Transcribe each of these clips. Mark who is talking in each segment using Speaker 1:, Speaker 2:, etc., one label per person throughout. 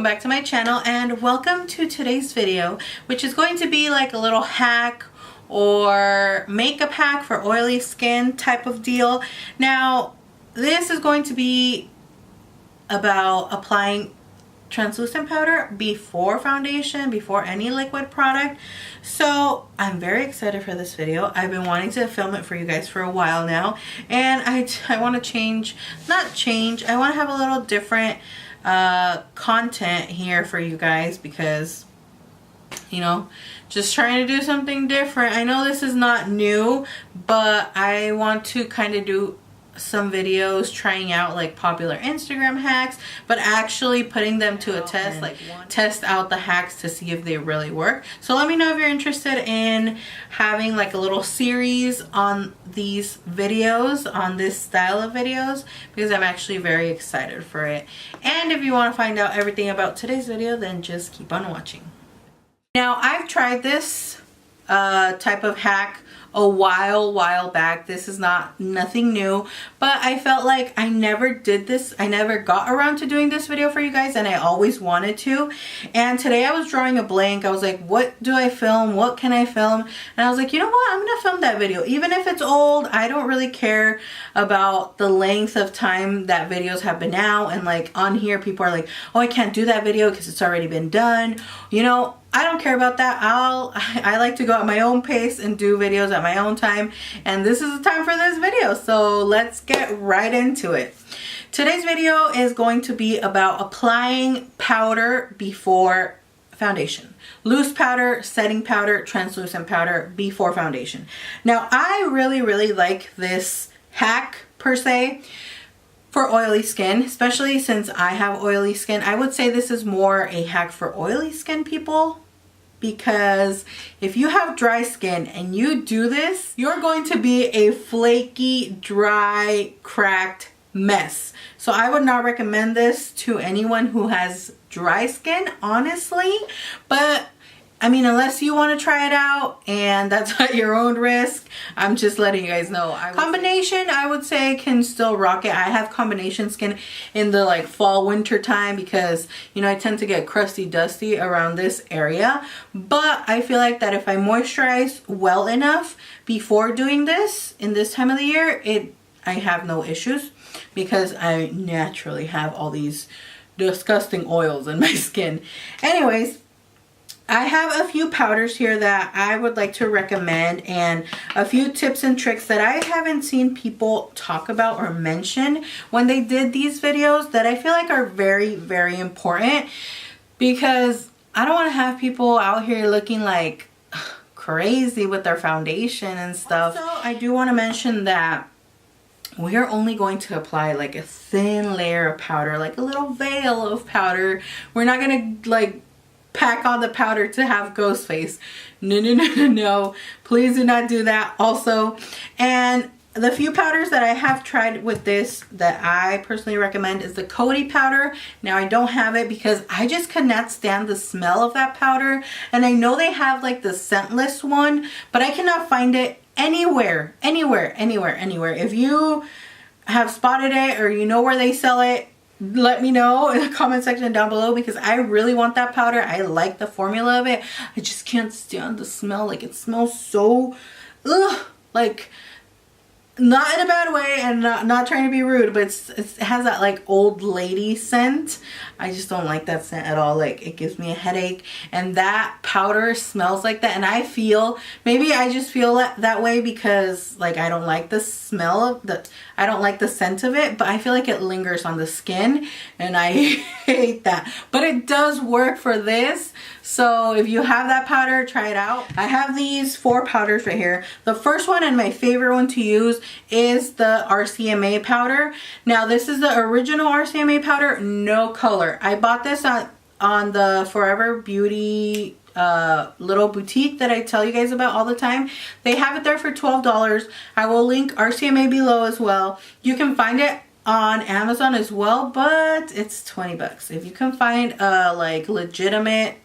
Speaker 1: back to my channel and welcome to today's video, which is going to be like a little hack or makeup hack for oily skin type of deal. Now this is going to be about applying translucent powder before foundation, before any liquid product. So I'm very excited for this video. I've been wanting to film it for you guys for a while now, and I want to I want to have a little different content here for you guys because, you know, just trying to do something different. I know this is not new, but I want to kind of do some videos trying out like popular Instagram hacks, but actually putting them to a test, like test out the hacks to see if they really work. So let me know if you're interested in having like a little series on these videos, on this style of videos, because I'm actually very excited for it. And if you want to find out everything about today's video, then just keep on watching. Now I've tried this type of hack a while back. This is nothing new, but I felt like I never did this. I never got around to doing this video for you guys, and I always wanted to. And today I was drawing a blank. I was like, what do I film? What can I film? And I was like, you know what? I'm gonna film that video. Even if it's old, I don't really care about the length of time that videos have been out. And like on here, people are like, oh, I can't do that video because it's already been done. You know, I don't care about that. I like to go at my own pace and do videos at my own time, and this is the time for this video, so let's get right into it. Today's video is going to be about applying powder before foundation. Loose powder, setting powder, translucent powder before foundation. Now I really like this hack per se for oily skin, especially since I have oily skin. I would say this is more a hack for oily skin people, because if you have dry skin and you do this, you're going to be a flaky, dry, cracked mess. So I would not recommend this to anyone who has dry skin, honestly. But I mean, unless you want to try it out, and that's at your own risk, I'm just letting you guys know. Combination, I would say, can still rock it. I have combination skin in the like fall winter time because, you know, I tend to get crusty dusty around this area. But I feel like that if I moisturize well enough before doing this in this time of the year, I have no issues because I naturally have all these disgusting oils in my skin. Anyways, I have a few powders here that I would like to recommend, and a few tips and tricks that I haven't seen people talk about or mention when they did these videos that I feel like are very important, because I don't want to have people out here looking like crazy with their foundation and stuff. Also, I do want to mention that we are only going to apply like a thin layer of powder, like a little veil of powder. We're not going to like pack on the powder to have ghost face. No, please do not do that. Also, and the few powders that I have tried with this that I personally recommend is the Coty powder. Now I don't have it because I just could not stand the smell of that powder, and I know they have like the scentless one, but I cannot find it anywhere. If you have spotted it or you know where they sell it, let me know in the comment section down below, because I really want that powder. I like the formula of it. I just can't stand the smell. Like, it smells so like, not in a bad way, and not trying to be rude, but it has that like old lady scent. I just don't like that scent at all. Like, it gives me a headache, and that powder smells like that. And I feel, maybe I just feel that way because like I don't like the smell of I don't like the scent of it, but I feel like it lingers on the skin, and I hate that. But it does work for this. So if you have that powder, try it out. I have these 4 powders right here. The first one, and my favorite one to use, is the RCMA powder. Now this is the original RCMA powder, no color. I bought this on the Forever Beauty little boutique that I tell you guys about all the time. They have it there for $12. I will link RCMA below as well. You can find it on Amazon as well, but it's 20 bucks. If you can find a like legitimate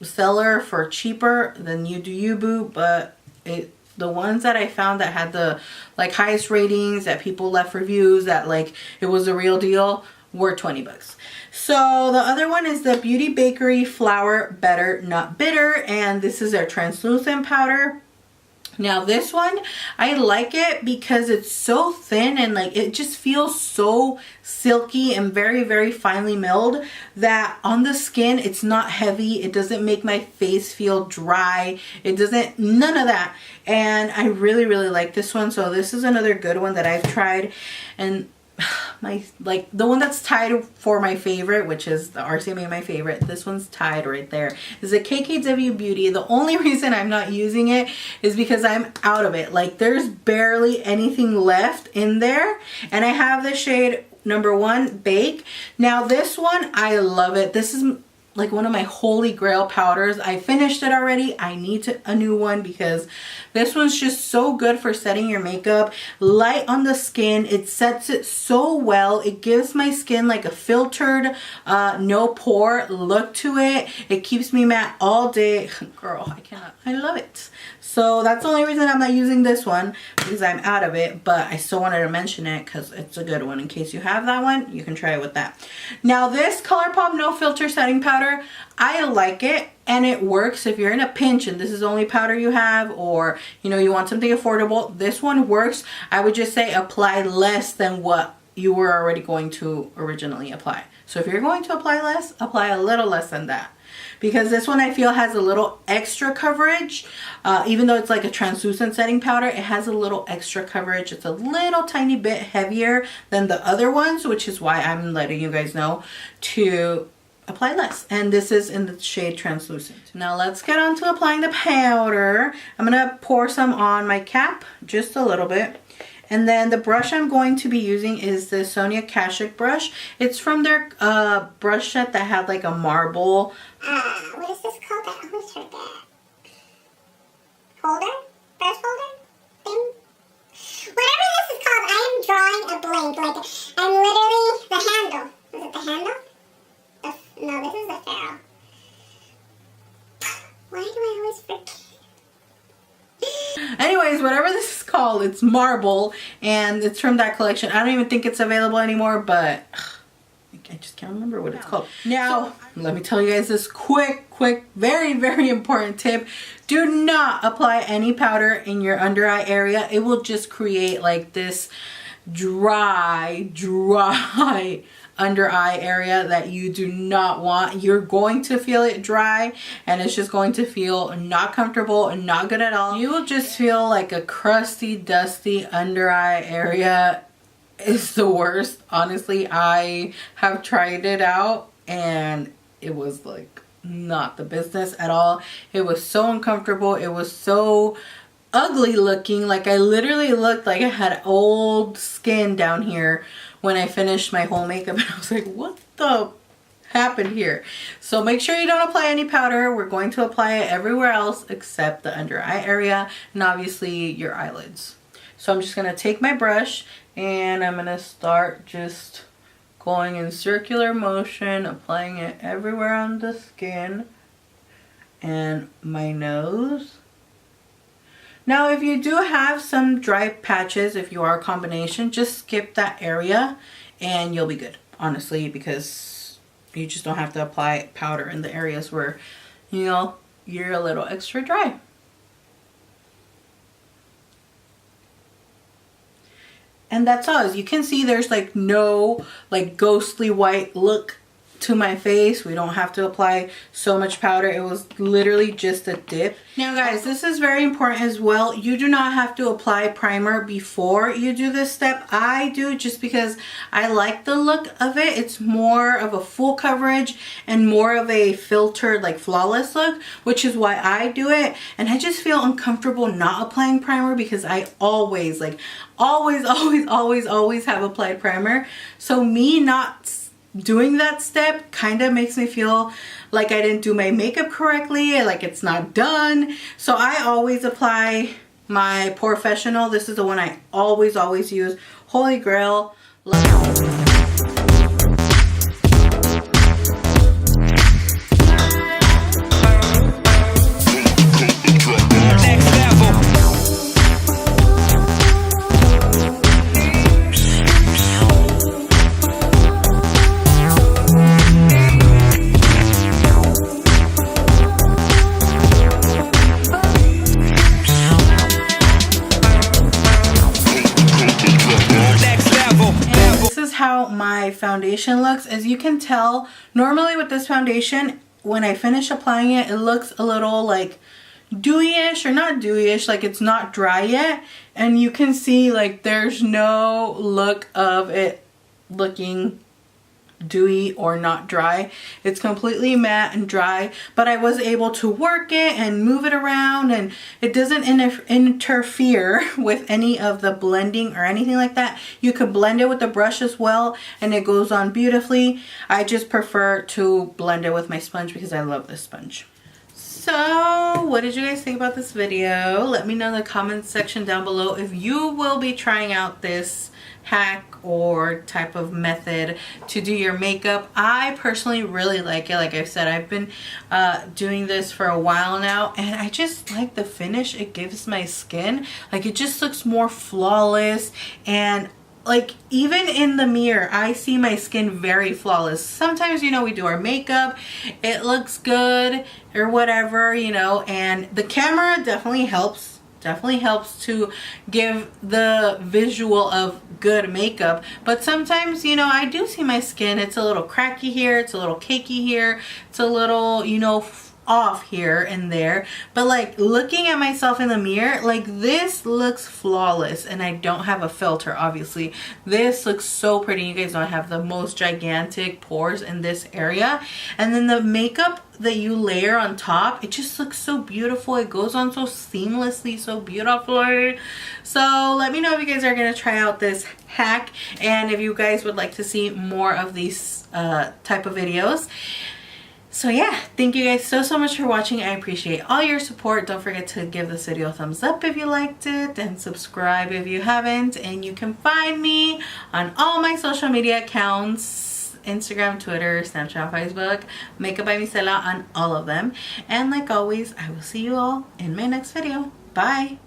Speaker 1: seller for cheaper, then you do you, boo. But the ones that I found that had the like highest ratings, that people left reviews, that like it was a real deal, were 20 bucks. So the other one is the Beauty Bakerie Flour Better Not Bitter, and this is their translucent powder. Now this one, I like it because it's so thin and like it just feels so silky and very, very finely milled that on the skin it's not heavy. It doesn't make my face feel dry. It doesn't, none of that. And I really, really like this one. So this is another good one that I've tried. And like the one that's tied for my favorite, which is the RCMA my favorite, this one's tied right there, is the KKW Beauty. The only reason I'm not using it is because I'm out of it. Like there's barely anything left in there, and I have the shade number 1 Bake. Now this one, I love it. This is like one of my holy grail powders. I finished it already. I need a new one because this one's just so good for setting your makeup. Light on the skin. It sets it so well. It gives my skin like a filtered, no pore look to it. It keeps me matte all day. Girl, I cannot. I love it. So that's the only reason I'm not using this one, because I'm out of it, but I still wanted to mention it because it's a good one. In case you have that one, you can try it with that. Now this ColourPop No Filter Setting Powder, I like it and it works if you're in a pinch and this is the only powder you have, or you know, you want something affordable. This one works. I would just say apply less than what you were already going to originally apply. So if you're going to apply less, apply a little less than that. Because this one I feel has a little extra coverage. Even though it's like a translucent setting powder, it has a little extra coverage. It's a little tiny bit heavier than the other ones, which is why I'm letting you guys know to apply less. And this is in the shade Translucent. Now let's get on to applying the powder. I'm gonna pour some on my cap, just a little bit. And then the brush I'm going to be using is the Sonia Kashuk brush. It's from their brush set that had like a marble.
Speaker 2: What is this called? I always heard that. Holder? Brush holder? Thing? Whatever this is called, I am drawing a blank. Like, I'm literally, the handle. Is it the handle? No, this is the ferrule. Why do I always forget?
Speaker 1: Anyways, whatever this is called, it's marble and it's from that collection. I don't even think it's available anymore, but I just can't remember what it's called. Now, let me tell you guys this quick, very, very important tip. Do not apply any powder in your under eye area. It will just create like this dry under eye area that you do not want. You're going to feel it dry and it's just going to feel not comfortable and not good at all. You will just feel like a crusty, dusty under eye area. Is the worst. Honestly, I have tried it out and it was like not the business at all. It was so uncomfortable. It was so ugly looking. Like I literally looked like I had old skin down here when I finished my whole makeup, and I was like, what the happened here? So make sure you don't apply any powder. We're going to apply it everywhere else except the under eye area and obviously your eyelids. So I'm just gonna take my brush and I'm gonna start just going in circular motion, applying it everywhere on the skin and my nose. Now, if you do have some dry patches, if you are a combination, just skip that area and you'll be good, honestly, because you just don't have to apply powder in the areas where, you know, you're a little extra dry. And that's all. As you can see, there's like no like ghostly white look to my face. We don't have to apply so much powder. It was literally just a dip. Now guys, this is very important as well. You do not have to apply primer before you do this step. I do just because I like the look of it. It's more of a full coverage and more of a filtered, like flawless look, which is why I do it. And I just feel uncomfortable not applying primer because I always always have applied primer. So me not doing that step kind of makes me feel like I didn't do my makeup correctly, like it's not done. So I always apply my Professional. This is the one I always use. Holy Grail. how my foundation looks. As you can tell, normally with this foundation, when I finish applying it, it looks a little like dewy-ish, or not dewy-ish, like it's not dry yet. And you can see like there's no look of it looking dewy or not dry. It's completely matte and dry, but I was able to work it and move it around, and it doesn't interfere with any of the blending or anything like that. You could blend it with the brush as well, and it goes on beautifully. I just prefer to blend it with my sponge because I love this sponge. So what did you guys think about this video? Let me know in the comments section down below if you will be trying out this hack or type of method to do your makeup. I personally really like it. Like I said, I've been doing this for a while now, and I just like the finish it gives my skin. Like it just looks more flawless, and like even in the mirror I see my skin very flawless. Sometimes, you know, we do our makeup, it looks good or whatever, you know, and the camera definitely helps to give the visual of good makeup. But sometimes, you know, I do see my skin, it's a little cracky here, it's a little cakey here, it's a little, you know, off here and there. But like looking at myself in the mirror, like this looks flawless, and I don't have a filter, obviously. This looks so pretty. You guys know I have the most gigantic pores in this area, and then the makeup that you layer on top, it just looks so beautiful. It goes on so seamlessly, so beautifully. So let me know if you guys are gonna try out this hack, and if you guys would like to see more of these type of videos. So yeah, thank you guys so much for watching. I appreciate all your support. Don't forget to give this video a thumbs up if you liked it, and subscribe if you haven't. And you can find me on all my social media accounts: Instagram, Twitter, Snapchat, Facebook, MakeupByMisela on all of them. And like always, I will see you all in my next video. Bye!